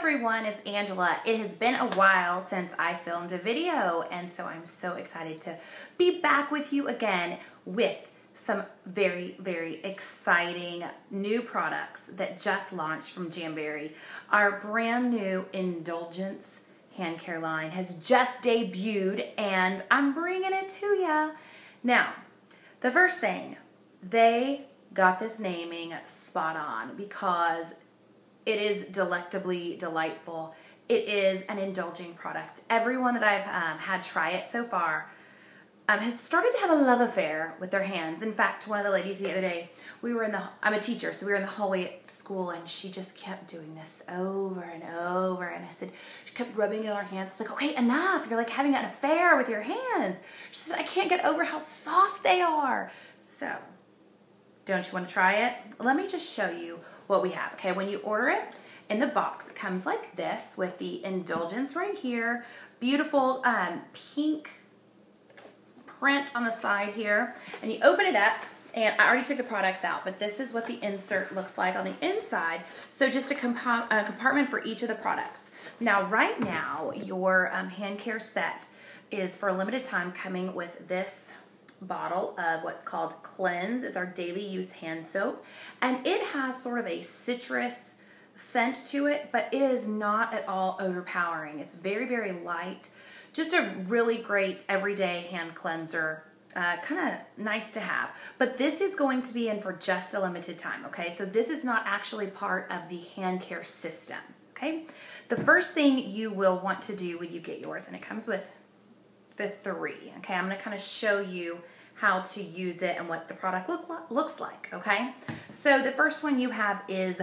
everyone, it's Angela. It has been a while since I filmed a video, and so I'm so excited to be back with you again with some very, very exciting new products that just launched from Jamberry. Our brand new Indulgence hand care line has just debuted, and I'm bringing it to you. Now, the first thing, they got this naming spot on because it is delectably delightful. It is an indulging product. Everyone that I've had try it so far has started to have a love affair with their hands. In fact, one of the ladies the other day, I'm a teacher, so we were in the hallway at school, and she just kept doing this over and over. And I said, she kept rubbing it on her hands. It's like, okay, enough. You're like having an affair with your hands. She said, I can't get over how soft they are. So, don't you want to try it? Let me just show you what we have. Okay, when you order it in the box, it comes like this with the Indulgence right here. Beautiful pink print on the side here. And you open it up, and I already took the products out, but this is what the insert looks like on the inside. So just a compartment for each of the products. Now, right now, your hand care set is for a limited time coming with this bottle of what's called Cleanse. It's our daily use hand soap, and it has sort of a citrus scent to it, but it is not at all overpowering. It's very, very light. Just a really great everyday hand cleanser. Kind of nice to have. But this is going to be in for just a limited time, okay? So this is not actually part of the hand care system, okay? The first thing you will want to do when you get yours, and it comes with the 3, okay? I'm going to kind of show you how to use it and what the product looks like, okay? So the first one you have is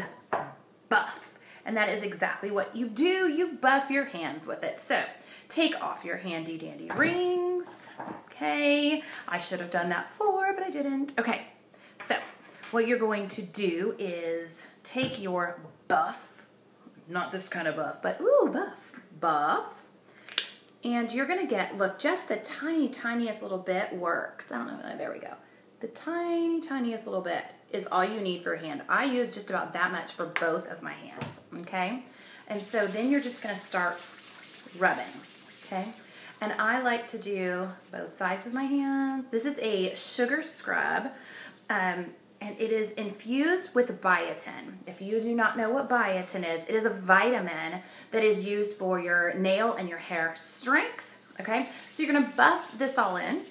buff, and that is exactly what you do. You buff your hands with it. So take off your handy dandy rings, okay? I should have done that before, but I didn't. Okay, so what you're going to do is take your buff, not this kind of buff, but ooh, buff, and you're gonna get, look, just the tiniest little bit works. I don't know, there we go. The tiniest little bit is all you need for your hand. I use just about that much for both of my hands, okay? And so then you're just gonna start rubbing, okay? And I like to do both sides of my hands. This is a sugar scrub, and it is infused with biotin. If you do not know what biotin is, it is a vitamin that is used for your nail and your hair strength, okay? So you're gonna buff this all in.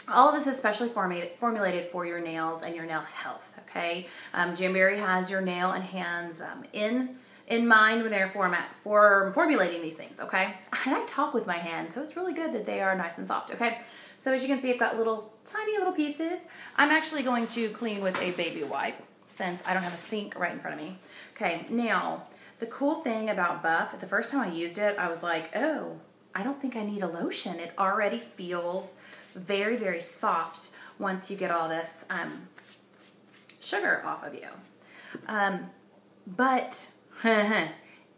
All of this is specially formulated for your nails and your nail health, okay? Jamberry has your nail and hands in mind when they're formulating these things, okay? And I talk with my hands, so it's really good that they are nice and soft, okay? So as you can see, I've got tiny little pieces. I'm actually going to clean with a baby wipe since I don't have a sink right in front of me. Okay, now, the cool thing about Buff, the first time I used it, I was like, oh, I don't think I need a lotion. It already feels very, very soft once you get all this sugar off of you. But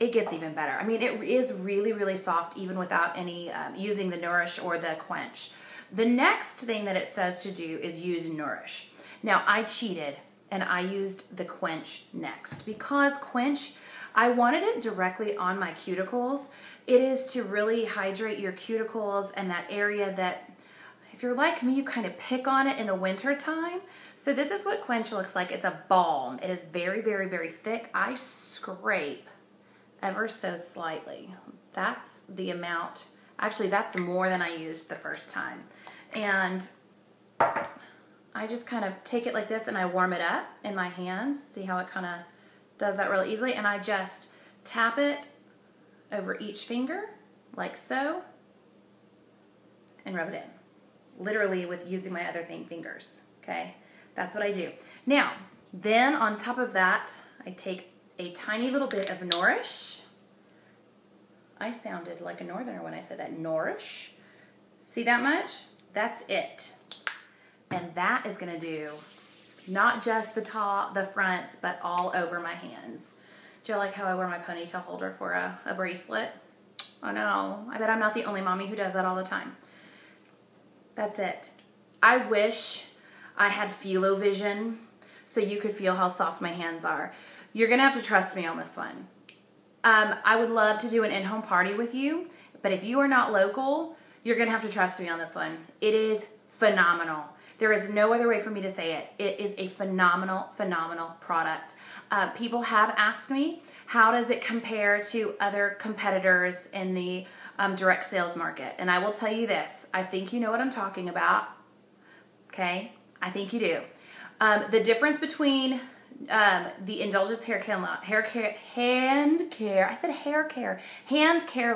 it gets even better. I mean, it is really, really soft even without any using the Nourish or the Quench. The next thing that it says to do is use Nourish. Now, I cheated and I used the Quench next because Quench, I wanted it directly on my cuticles. It is to really hydrate your cuticles and that area that, if you're like me, you kind of pick on it in the winter time. So this is what Quench looks like. It's a balm. It is very, very, very thick. I scrape ever so slightly. That's the amount. Actually, that's more than I used the first time. And I just kind of take it like this and I warm it up in my hands. See how it kind of does that really easily? And I just tap it over each finger like so and rub it in. Literally with using my other fingers, okay? That's what I do. Now, then on top of that, I take a tiny little bit of Nourish. I sounded like a northerner when I said that, Nourish. See that much? That's it. And that is gonna do not just the top, the fronts, but all over my hands. Do you like how I wear my ponytail holder for a bracelet? Oh no, I bet I'm not the only mommy who does that all the time. That's it. I wish I had phyllo vision so you could feel how soft my hands are. You're gonna have to trust me on this one. I would love to do an in-home party with you, but if you are not local, you're gonna have to trust me on this one. It is phenomenal. There is no other way for me to say it. It is a phenomenal, phenomenal product. People have asked me, how does it compare to other competitors in the direct sales market? And I will tell you this, I think you know what I'm talking about, okay? I think you do. The difference between the Indulgence hand care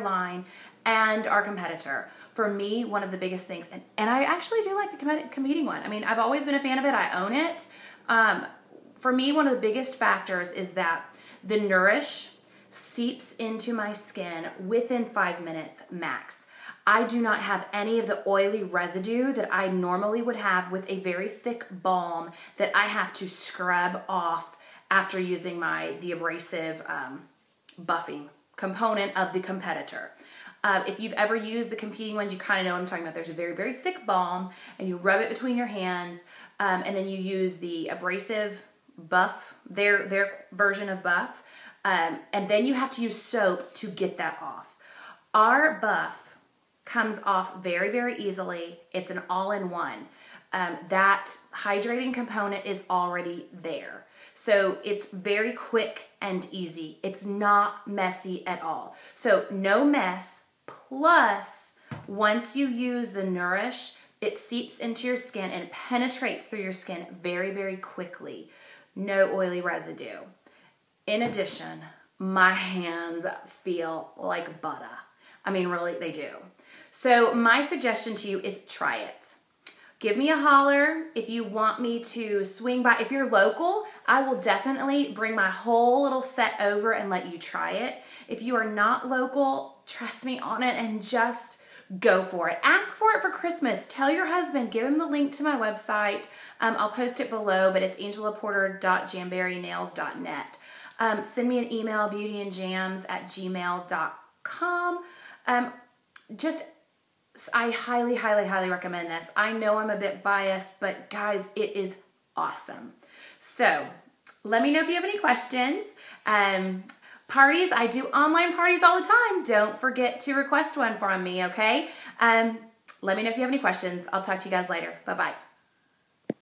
line and our competitor. For me, one of the biggest things, and I actually do like the competing one. I mean, I've always been a fan of it. I own it. For me, one of the biggest factors is that the Nourish seeps into my skin within 5 minutes max. I do not have any of the oily residue that I normally would have with a very thick balm that I have to scrub off after using the abrasive buffing component of the competitor. If you've ever used the competing ones, you kind of know what I'm talking about. There's a very, very thick balm, and you rub it between your hands, and then you use the abrasive buff, their version of buff, and then you have to use soap to get that off. Our buff comes off very, very easily. It's an all-in-one. That hydrating component is already there. So it's very quick and easy. It's not messy at all. So no mess. Plus, once you use the Nourish, it seeps into your skin and penetrates through your skin very, very quickly. No oily residue. In addition, my hands feel like butter. I mean, really, they do. So my suggestion to you is try it. Give me a holler if you want me to swing by. If you're local, I will definitely bring my whole little set over and let you try it. If you are not local, trust me on it and just go for it. Ask for it for Christmas. Tell your husband, give him the link to my website. I'll post it below, but it's angelaporter.jamberrynails.net. Send me an email, beautyandjams@gmail.com. I highly, highly, highly recommend this. I know I'm a bit biased, but guys, it is awesome. So let me know if you have any questions. Parties, I do online parties all the time. Don't forget to request one from me, okay? Let me know if you have any questions. I'll talk to you guys later. Bye-bye.